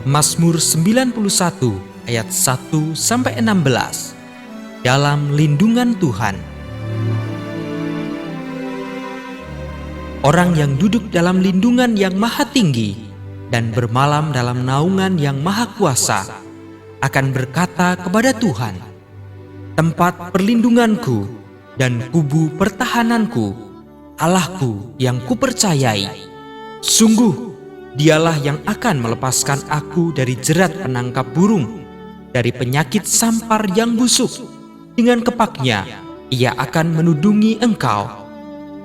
Mazmur 91 ayat 1-16. Dalam lindungan Tuhan. Orang yang duduk dalam lindungan yang maha tinggi dan bermalam dalam naungan yang maha kuasa akan berkata kepada Tuhan, tempat perlindunganku dan kubu pertahananku, Allahku yang kupercayai. Sungguh, Dialah yang akan melepaskan aku dari jerat penangkap burung, dari penyakit sampar yang busuk. Dengan kepaknya, Ia akan menudungi engkau.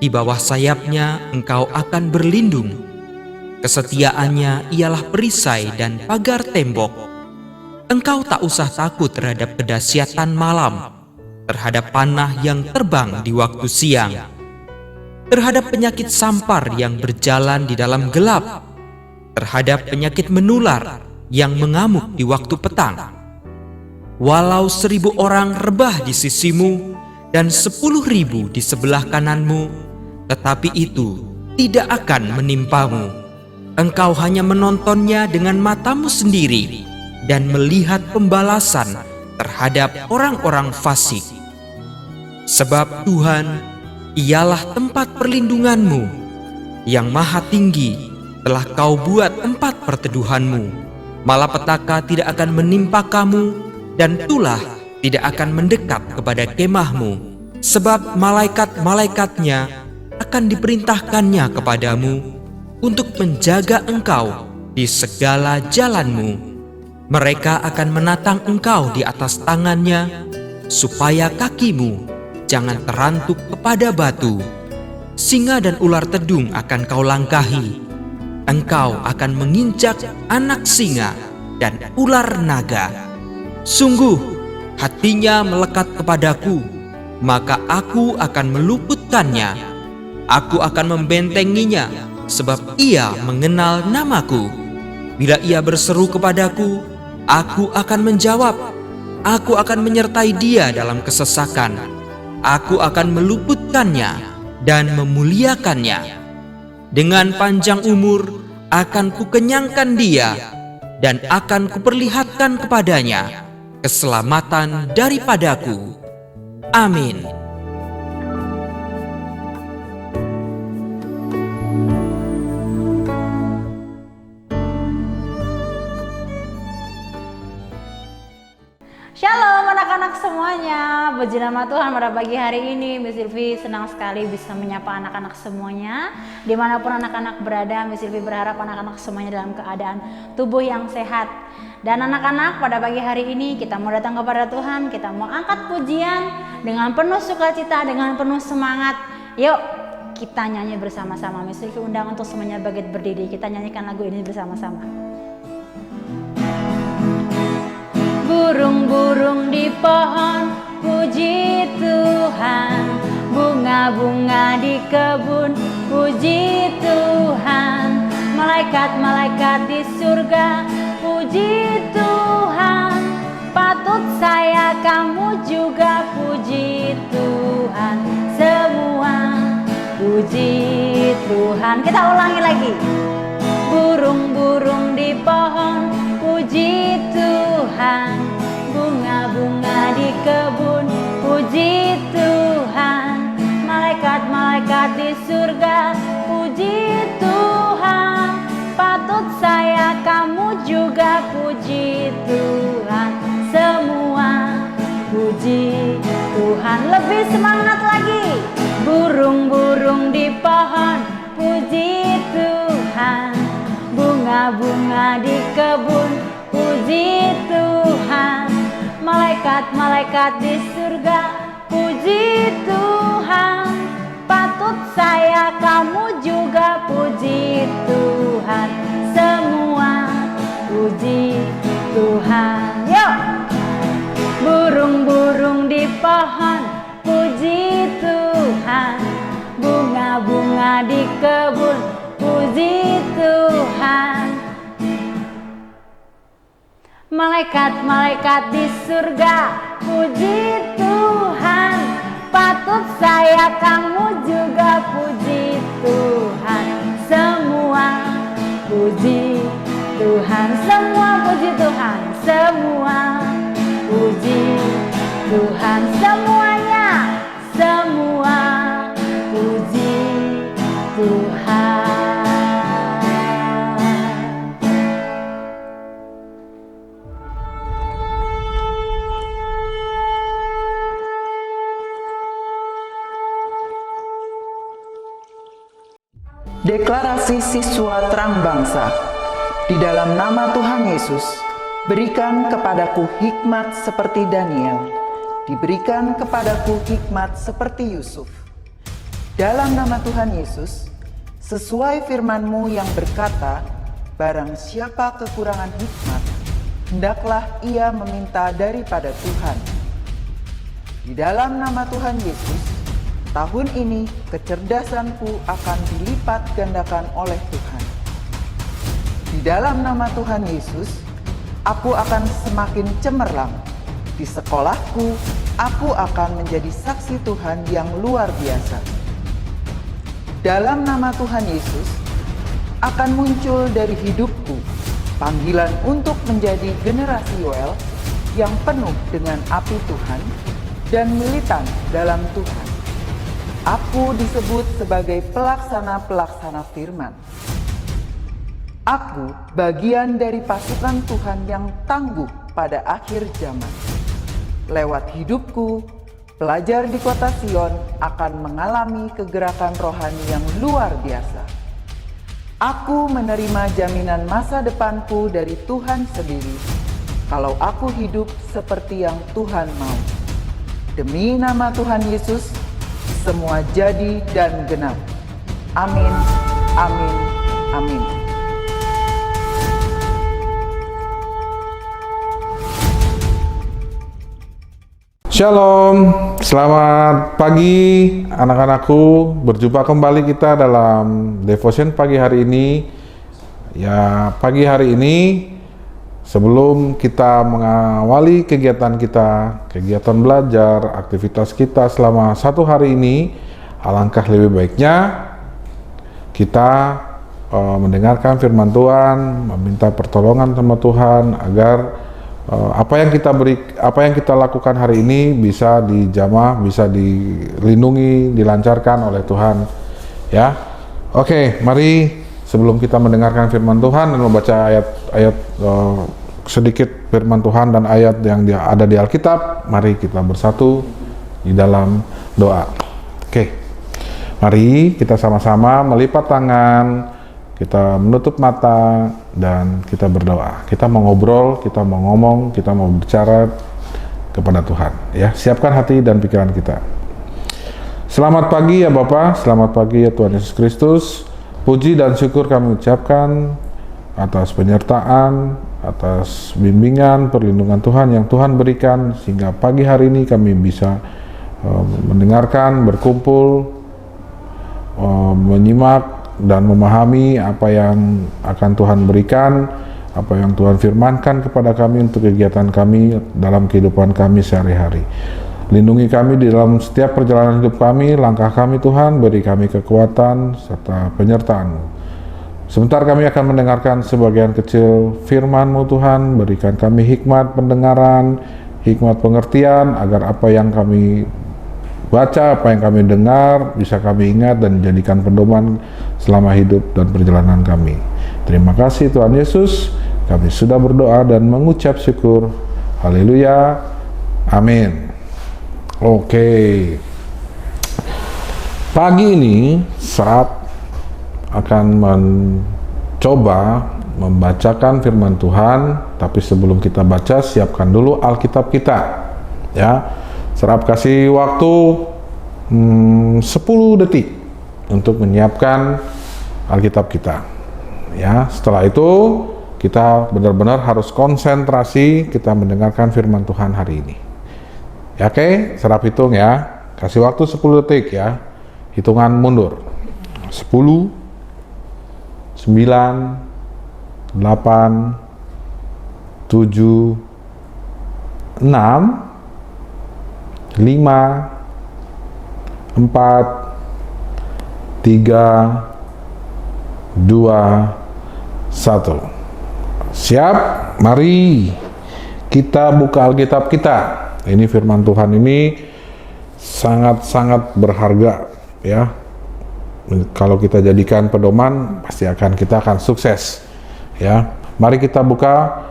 Di bawah sayapnya, engkau akan berlindung. Kesetiaannya ialah perisai dan pagar tembok. Engkau tak usah takut terhadap kedahsyatan malam, terhadap panah yang terbang di waktu siang, terhadap penyakit sampar yang berjalan di dalam gelap, terhadap penyakit menular yang mengamuk di waktu petang. Walau 1.000 orang rebah di sisimu dan 10.000 di sebelah kananmu, tetapi itu tidak akan menimpamu. Engkau hanya menontonnya dengan matamu sendiri dan melihat pembalasan terhadap orang-orang fasik. Sebab Tuhan, Ialah tempat perlindunganmu, yang maha tinggi telah kau buat tempat perteduhanmu. Malapetaka tidak akan menimpa kamu, dan tulah tidak akan mendekat kepada kemahmu. Sebab malaikat-malaikatnya akan diperintahkannya kepadamu untuk menjaga engkau di segala jalanmu. Mereka akan menatang engkau di atas tangannya, supaya kakimu jangan terantuk kepada batu. Singa dan ular tedung akan kau langkahi. Engkau akan menginjak anak singa dan ular naga. Sungguh, hatinya melekat kepadaku, maka aku akan meluputkannya. Aku akan membentenginya, sebab ia mengenal namaku. Bila ia berseru kepadaku, aku akan menjawab. Aku akan menyertai dia dalam kesesakan. Aku akan meluputkannya dan memuliakannya. Dengan panjang umur akan kukenyangkan dia, dan akan kuperlihatkan kepadanya keselamatan daripadaku. Amin. Shalom anak-anak semuanya, puji nama Tuhan. Pada pagi hari ini Miss Silvi senang sekali bisa menyapa anak-anak semuanya. Dimanapun anak-anak berada, Miss Silvi berharap anak-anak semuanya dalam keadaan tubuh yang sehat. Dan anak-anak, pada pagi hari ini kita mau datang kepada Tuhan, kita mau angkat pujian dengan penuh sukacita, dengan penuh semangat. Yuk kita nyanyi bersama-sama. Miss Silvi undang untuk semuanya berdiri, kita nyanyikan lagu ini bersama-sama. Burung-burung di pohon puji Tuhan, bunga-bunga di kebun puji Tuhan, malaikat-malaikat di surga puji Tuhan, patut saya kamu juga puji Tuhan, semua puji Tuhan. Kita ulangi lagi. Burung-burung di pohon puji Tuhan, bunga-bunga di kebun puji Tuhan, malaikat-malaikat di surga puji Tuhan, patut saya kamu juga puji Tuhan, semua puji Tuhan. Lebih semangat lagi. Burung-burung di pohon puji Tuhan, bunga-bunga di kebun puji Tuhan, malaikat-malaikat di surga puji Tuhan, patut saya kamu juga puji Tuhan, semua puji Tuhan. Yuk. Burung-burung di pohon puji Tuhan, bunga-bunga di kebun puji Tuhan, malaikat-malaikat di surga puji Tuhan, patut saya kamu juga puji Tuhan, semua puji Tuhan, semua Deklarasi siswa terang bangsa. Di dalam nama Tuhan Yesus, berikan kepadaku hikmat seperti Daniel. Diberikan kepadaku hikmat seperti Yusuf. Dalam nama Tuhan Yesus, sesuai firman-Mu yang berkata, barang siapa kekurangan hikmat, hendaklah ia meminta daripada Tuhan. Di dalam nama Tuhan Yesus, tahun ini kecerdasanku akan dilipat gandakan oleh Tuhan. Di dalam nama Tuhan Yesus, aku akan semakin cemerlang. Di sekolahku, aku akan menjadi saksi Tuhan yang luar biasa. Dalam nama Tuhan Yesus, akan muncul dari hidupku panggilan untuk menjadi generasi Yoel yang penuh dengan api Tuhan dan militan dalam Tuhan. Aku disebut sebagai pelaksana-pelaksana firman. Aku bagian dari pasukan Tuhan yang tangguh pada akhir zaman. Lewat hidupku, pelajar di kota Sion akan mengalami kegerakan rohani yang luar biasa. Aku menerima jaminan masa depanku dari Tuhan sendiri, kalau aku hidup seperti yang Tuhan mau. Demi nama Tuhan Yesus, semua jadi dan genap. Amin, amin, amin. Shalom, selamat pagi anak-anakku. Berjumpa kembali kita dalam devotion pagi hari ini. Ya, pagi hari ini sebelum kita mengawali kegiatan kita, kegiatan belajar, aktivitas kita selama satu hari ini, alangkah lebih baiknya kita mendengarkan firman Tuhan, meminta pertolongan sama Tuhan agar apa yang kita lakukan hari ini bisa dijamah, bisa dilindungi, dilancarkan oleh Tuhan. Ya, oke, mari sebelum kita mendengarkan firman Tuhan dan membaca ayat-ayat sedikit firman Tuhan dan ayat yang ada di Alkitab, mari kita bersatu di dalam doa. Oke, mari kita sama-sama melipat tangan, kita menutup mata dan kita berdoa. Kita mau ngobrol, kita mau ngomong, kita mau bicara kepada Tuhan. Ya, siapkan hati dan pikiran kita. Selamat pagi ya Bapak, selamat pagi ya Tuhan Yesus Kristus. Puji dan syukur kami ucapkan atas penyertaan, atas bimbingan, perlindungan Tuhan yang Tuhan berikan sehingga pagi hari ini kami bisa mendengarkan, berkumpul, menyimak dan memahami apa yang akan Tuhan berikan, apa yang Tuhan firmankan kepada kami untuk kegiatan kami dalam kehidupan kami sehari-hari. Lindungi kami di dalam setiap perjalanan hidup kami, langkah kami Tuhan, beri kami kekuatan serta penyertaan-Mu. Sebentar kami akan mendengarkan sebagian kecil firman-Mu Tuhan, berikan kami hikmat pendengaran, hikmat pengertian, agar apa yang kami baca, apa yang kami dengar, bisa kami ingat dan jadikan pedoman selama hidup dan perjalanan kami. Terima kasih Tuhan Yesus, kami sudah berdoa dan mengucap syukur. Haleluya, amin. Oke, pagi ini Serap akan mencoba membacakan firman Tuhan, tapi sebelum kita baca, siapkan dulu Alkitab kita. Ya, Serap kasih waktu 10 detik untuk menyiapkan Alkitab kita. Ya, setelah itu kita benar-benar harus konsentrasi kita mendengarkan firman Tuhan hari ini. Ya, oke, Serap hitung ya. Kasih waktu 10 detik ya. Hitungan mundur. 10, 9, 8, 7, 6, 5, 4, 3, 2, 1. Siap? Mari kita buka Alkitab kita. Ini firman Tuhan ini sangat-sangat berharga ya. Kalau kita jadikan pedoman, kita akan sukses ya. Mari kita buka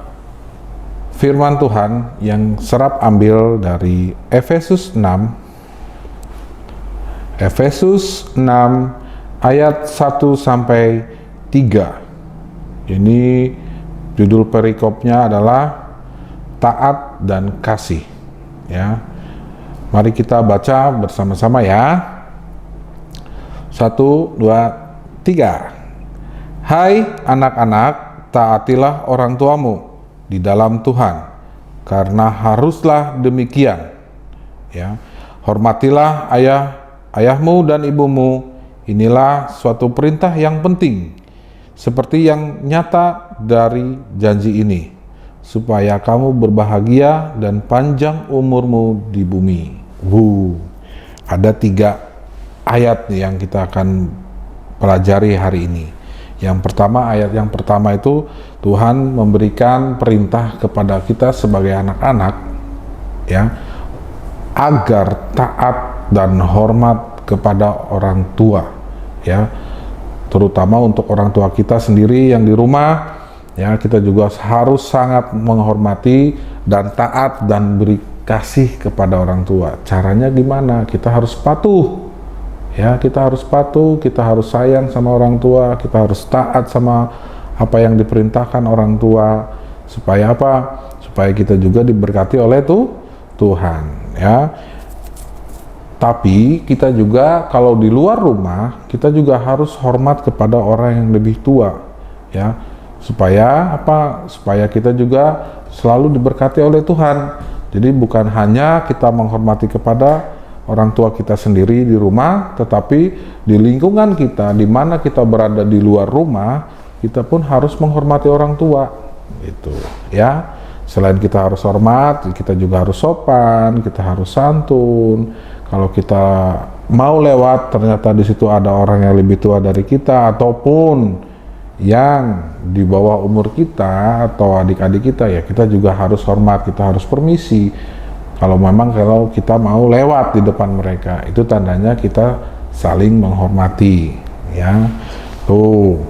firman Tuhan yang Serap ambil dari Efesus 6 ayat 1 sampai 3. Ini judul perikopnya adalah taat dan kasih. Ya. Mari kita baca bersama-sama ya. 1, 2, 3. Hai anak-anak, taatilah orang tuamu di dalam Tuhan, karena haruslah demikian. Ya. Hormatilah ayahmu dan ibumu. Inilah suatu perintah yang penting, seperti yang nyata dari janji ini, supaya kamu berbahagia dan panjang umurmu di bumi. Ada 3 ayat yang kita akan pelajari hari ini. Ayat yang pertama itu Tuhan memberikan perintah kepada kita sebagai anak-anak, ya, agar taat dan hormat kepada orang tua, ya, terutama untuk orang tua kita sendiri yang di rumah, ya, kita juga harus sangat menghormati dan taat dan beri kasih kepada orang tua. Caranya gimana? Kita harus patuh. Ya, kita harus patuh, kita harus sayang sama orang tua, kita harus taat sama apa yang diperintahkan orang tua. Supaya apa? Supaya kita juga diberkati oleh Tuhan, ya. Tapi kita juga kalau di luar rumah, kita juga harus hormat kepada orang yang lebih tua, ya. Supaya apa? Supaya kita juga selalu diberkati oleh Tuhan. Jadi bukan hanya kita menghormati kepada orang tua kita sendiri di rumah, tetapi di lingkungan kita, di mana kita berada di luar rumah, kita pun harus menghormati orang tua. Itu, ya. Selain kita harus hormat, kita juga harus sopan, kita harus santun. Kalau kita mau lewat, ternyata di situ ada orang yang lebih tua dari kita, ataupun yang di bawah umur kita atau adik-adik kita, ya kita juga harus hormat, kita harus permisi. Kalau kita mau lewat di depan mereka, itu tandanya kita saling menghormati, ya. Tuh.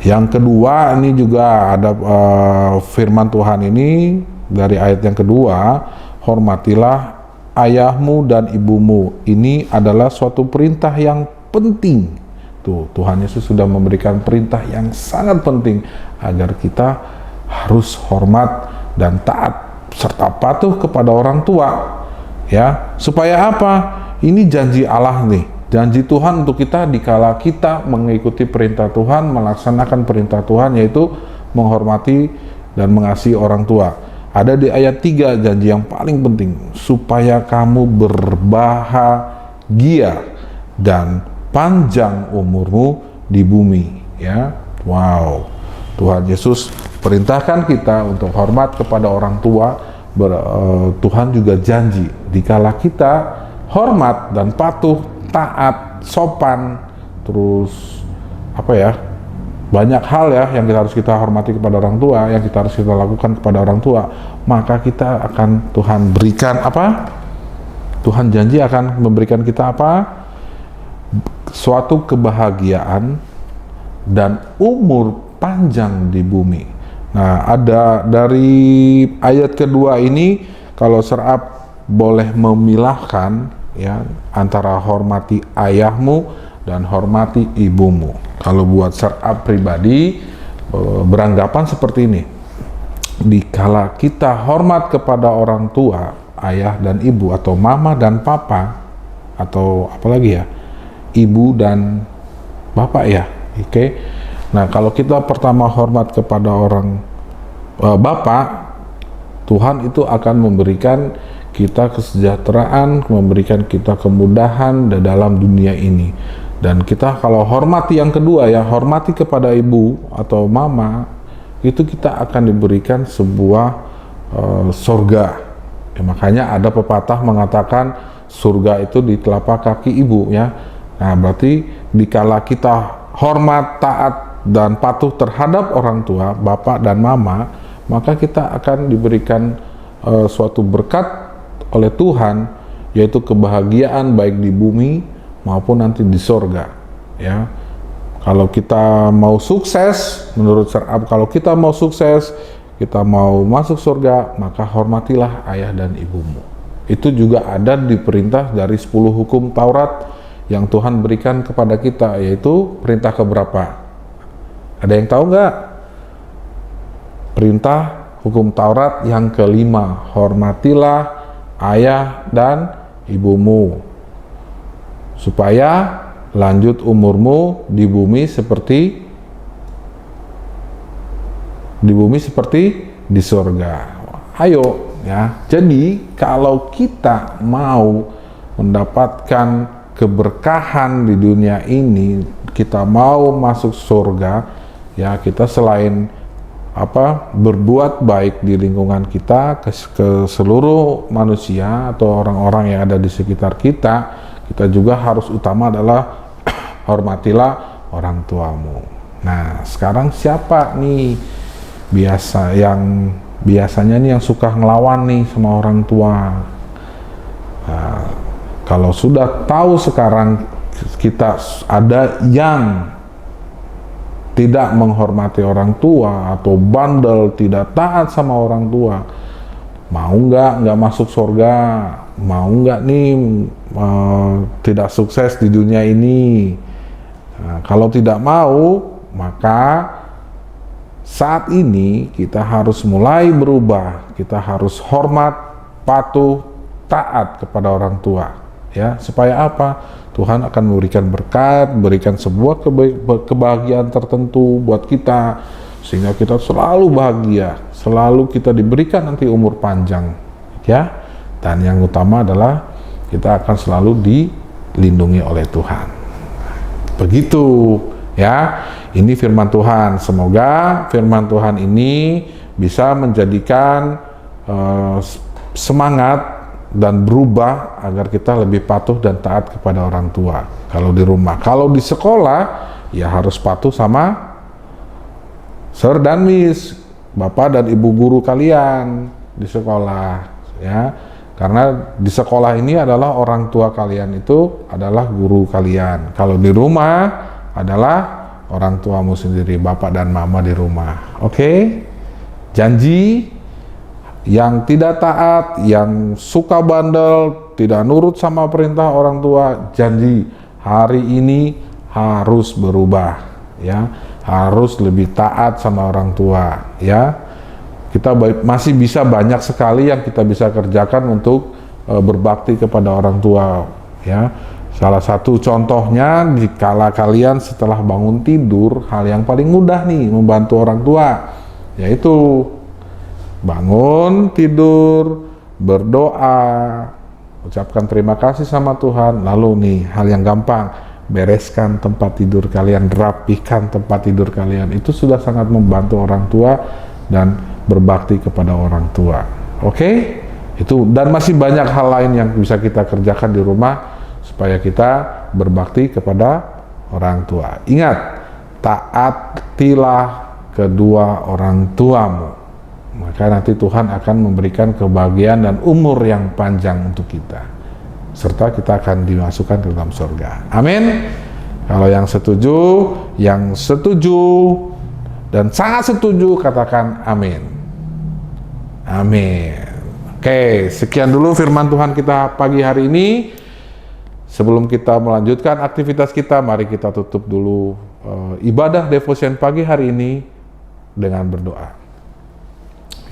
Yang kedua, ini juga ada firman Tuhan ini dari ayat yang kedua, hormatilah ayahmu dan ibumu. Ini adalah suatu perintah yang penting. Tuh, Tuhan Yesus sudah memberikan perintah yang sangat penting agar kita harus hormat dan taat serta patuh kepada orang tua, ya. Supaya apa? Ini janji Allah nih, janji Tuhan untuk kita dikala kita mengikuti perintah Tuhan, melaksanakan perintah Tuhan, yaitu menghormati dan mengasihi orang tua. Ada di ayat 3 janji yang paling penting, supaya kamu berbahagia dan panjang umurmu di bumi, ya. Wow, Tuhan Yesus perintahkan kita untuk hormat kepada orang tua. Tuhan juga janji dikala kita hormat dan patuh, taat, sopan, terus banyak hal ya yang harus kita hormati kepada orang tua, yang kita harus kita lakukan kepada orang tua, maka kita akan Tuhan berikan apa? Tuhan janji akan memberikan kita apa? Suatu kebahagiaan dan umur panjang di bumi. Nah, ada dari ayat kedua ini, kalau Serap boleh memilahkan, ya, antara hormati ayahmu dan hormati ibumu. Kalau buat Serap pribadi beranggapan seperti ini, dikala kita hormat kepada orang tua, ayah dan ibu, atau mama dan papa, atau apalagi ya, ibu dan bapak, ya, oke. Nah, kalau kita pertama hormat kepada orang bapak, Tuhan itu akan memberikan kita kesejahteraan, memberikan kita kemudahan dalam dunia ini. Dan kita kalau hormati yang kedua, ya, hormati kepada ibu atau mama, itu kita akan diberikan sebuah surga. Ya, makanya ada pepatah mengatakan surga itu di telapak kaki ibu, ya. Nah, berarti dikala kita hormat, taat dan patuh terhadap orang tua, bapak dan mama, maka kita akan diberikan suatu berkat oleh Tuhan, yaitu kebahagiaan baik di bumi maupun nanti di sorga, ya. Kalau kita mau sukses, menurut Serap, kalau kita mau sukses, kita mau masuk surga, maka hormatilah ayah dan ibumu. Itu juga ada di perintah dari 10 hukum Taurat yang Tuhan berikan kepada kita, yaitu perintah keberapa? Ada yang tahu nggak? Perintah hukum Taurat yang kelima, hormatilah ayah dan ibumu, supaya lanjut umurmu di bumi seperti di surga. Ayo ya. Jadi kalau kita mau mendapatkan keberkahan di dunia ini, kita mau masuk surga, ya kita selain berbuat baik di lingkungan kita ke seluruh manusia atau orang-orang yang ada di sekitar kita, kita juga harus utama adalah hormatilah orang tuamu. Nah, sekarang siapa nih biasanya nih yang suka ngelawan nih sama orang tua? Nah, kalau sudah tahu sekarang kita ada yang tidak menghormati orang tua atau bandel, tidak taat sama orang tua, mau nggak masuk surga? Mau nggak nih tidak sukses di dunia ini? Nah, kalau tidak mau, maka saat ini kita harus mulai berubah. Kita harus hormat, patuh, taat kepada orang tua. Ya, supaya apa? Tuhan akan memberikan berkat, berikan sebuah kebahagiaan tertentu buat kita, sehingga kita selalu bahagia, selalu kita diberikan nanti umur panjang, ya. Dan yang utama adalah kita akan selalu dilindungi oleh Tuhan. Begitu, ya. Ini firman Tuhan. Semoga firman Tuhan ini bisa menjadikan semangat dan berubah agar kita lebih patuh dan taat kepada orang tua. Kalau di rumah, kalau di sekolah, ya harus patuh sama Sir dan Miss, Bapak dan Ibu guru kalian di sekolah, ya. Karena di sekolah ini adalah orang tua kalian itu adalah guru kalian. Kalau di rumah adalah orang tuamu sendiri, Bapak dan Mama di rumah. Oke? Janji. Yang tidak taat, yang suka bandel, tidak nurut sama perintah orang tua, janji hari ini harus berubah, ya, harus lebih taat sama orang tua, ya. Kita masih bisa banyak sekali yang kita bisa kerjakan untuk berbakti kepada orang tua, ya. Salah satu contohnya, dikala kalian setelah bangun tidur, hal yang paling mudah nih membantu orang tua, yaitu bangun tidur, berdoa, ucapkan terima kasih sama Tuhan. Lalu nih, hal yang gampang, bereskan tempat tidur kalian, rapihkan tempat tidur kalian. Itu sudah sangat membantu orang tua dan berbakti kepada orang tua. Oke? Itu, dan masih banyak hal lain yang bisa kita kerjakan di rumah supaya kita berbakti kepada orang tua. Ingat, taatilah kedua orang tuamu. Maka nanti Tuhan akan memberikan kebahagiaan dan umur yang panjang untuk kita, serta kita akan dimasukkan ke dalam surga. Amin. Kalau yang setuju dan sangat setuju, katakan amin. Amin. Oke, sekian dulu firman Tuhan kita pagi hari ini. Sebelum kita melanjutkan aktivitas kita, mari kita tutup dulu ibadah devotion pagi hari ini dengan berdoa.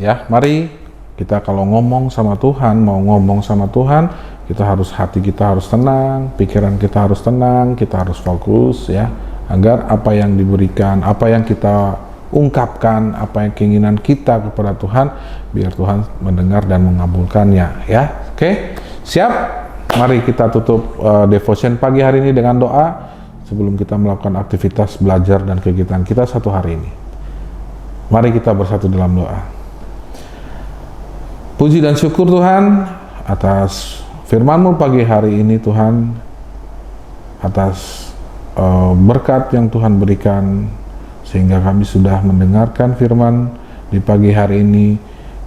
Ya, mari kita kalau ngomong sama Tuhan, mau ngomong sama Tuhan, hati kita harus tenang, pikiran kita harus tenang, kita harus fokus, ya, agar apa yang diberikan, apa yang kita ungkapkan, apa yang keinginan kita kepada Tuhan, biar Tuhan mendengar dan mengabulkannya, ya. Oke, siap? Mari kita tutup devotion pagi hari ini dengan doa sebelum kita melakukan aktivitas belajar dan kegiatan kita satu hari ini. Mari kita bersatu dalam doa. Puji dan syukur Tuhan atas firman-Mu pagi hari ini, Tuhan, atas berkat yang Tuhan berikan sehingga kami sudah mendengarkan firman di pagi hari ini.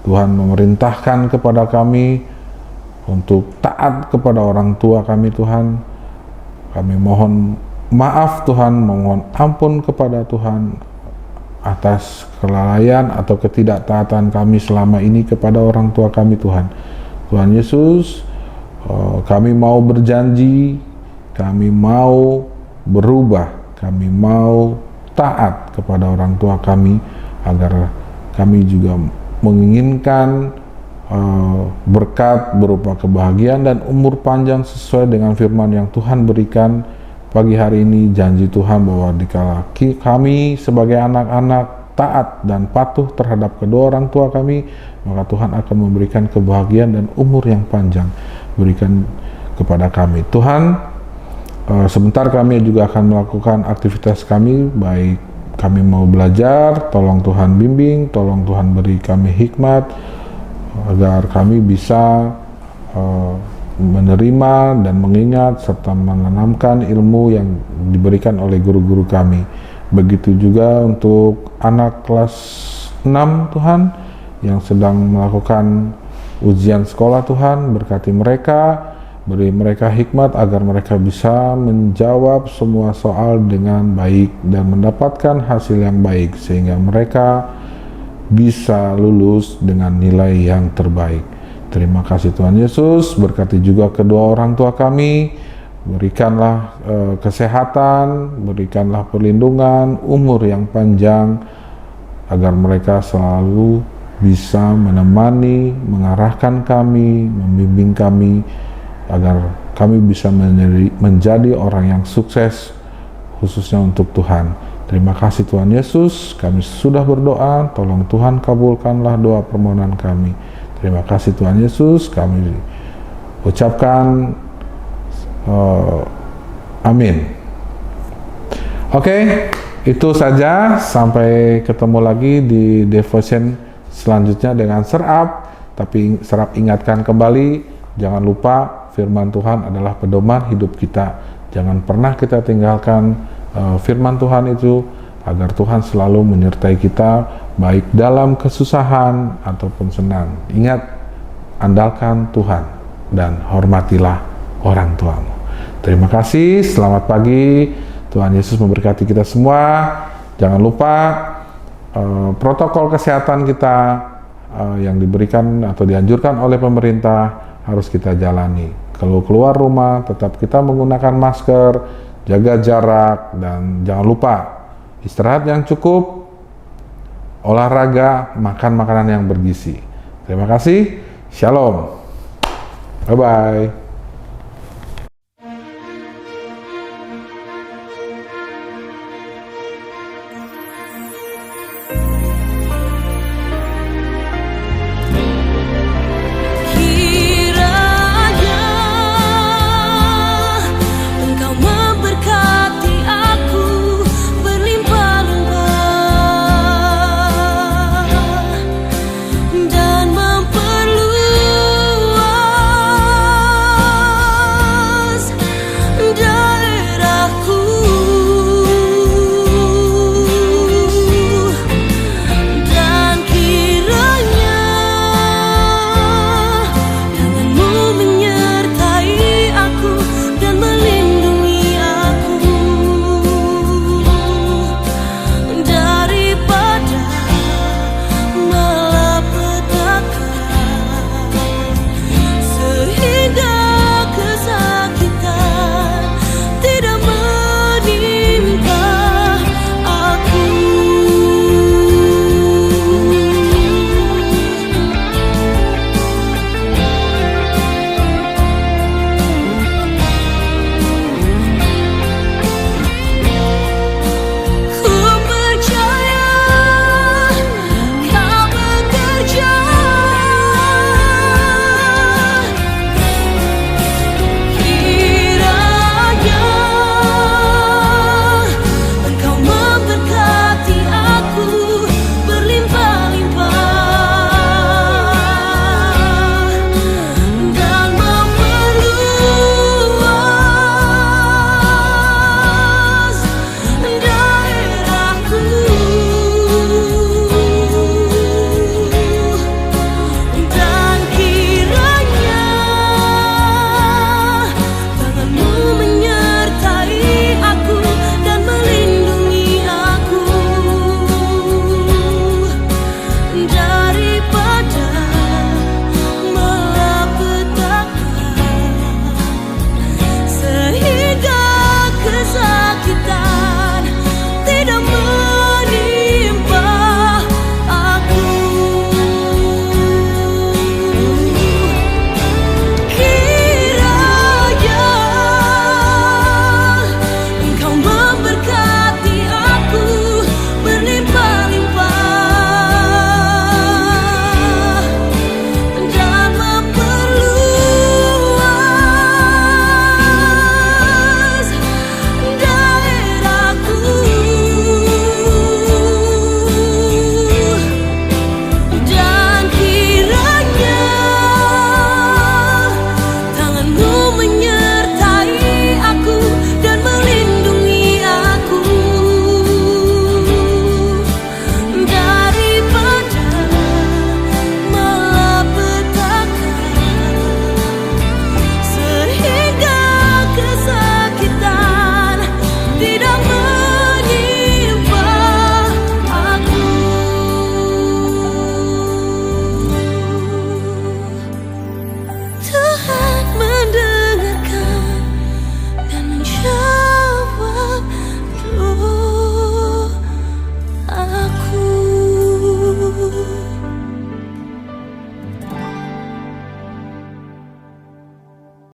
Tuhan memerintahkan kepada kami untuk taat kepada orang tua kami, Tuhan. Kami mohon maaf Tuhan, mohon ampun kepada Tuhan atas kelalaian atau ketidaktaatan kami selama ini kepada orang tua kami, Tuhan. Tuhan Yesus, kami mau berjanji kami mau berubah, kami mau taat kepada orang tua kami, agar kami juga menginginkan berkat berupa kebahagiaan dan umur panjang sesuai dengan firman yang Tuhan berikan pagi hari ini. Janji Tuhan bahwa dikala kami sebagai anak-anak taat dan patuh terhadap kedua orang tua kami, maka Tuhan akan memberikan kebahagiaan dan umur yang panjang berikan kepada kami. Tuhan, sebentar kami juga akan melakukan aktivitas kami, baik kami mau belajar, tolong Tuhan bimbing, tolong Tuhan beri kami hikmat, agar kami bisa menerima dan mengingat serta menanamkan ilmu yang diberikan oleh guru-guru kami. Begitu juga untuk anak kelas 6 Tuhan, yang sedang melakukan ujian sekolah Tuhan, berkati mereka, beri mereka hikmat agar mereka bisa menjawab semua soal dengan baik dan mendapatkan hasil yang baik, sehingga mereka bisa lulus dengan nilai yang terbaik. Terima kasih Tuhan Yesus, berkati juga kedua orang tua kami, berikanlah kesehatan, berikanlah perlindungan, umur yang panjang, agar mereka selalu bisa menemani, mengarahkan kami, membimbing kami, agar kami bisa menjadi orang yang sukses, khususnya untuk Tuhan. Terima kasih Tuhan Yesus, kami sudah berdoa, tolong Tuhan kabulkanlah doa permohonan kami. Terima kasih Tuhan Yesus, kami ucapkan amin. Oke, itu saja, sampai ketemu lagi di devotion selanjutnya dengan serap. Tapi serap ingatkan kembali, jangan lupa firman Tuhan adalah pedoman hidup kita. Jangan pernah kita tinggalkan firman Tuhan itu, agar Tuhan selalu menyertai kita, baik dalam kesusahan ataupun senang. Ingat, andalkan Tuhan dan hormatilah orang tuamu. Terima kasih, selamat pagi. Tuhan Yesus memberkati kita semua. Jangan lupa protokol kesehatan kita yang diberikan atau dianjurkan oleh pemerintah harus kita jalani. Kalau keluar rumah, tetap kita menggunakan masker, jaga jarak, dan jangan lupa istirahat yang cukup, olahraga, makan makanan yang bergizi. Terima kasih, shalom, bye-bye.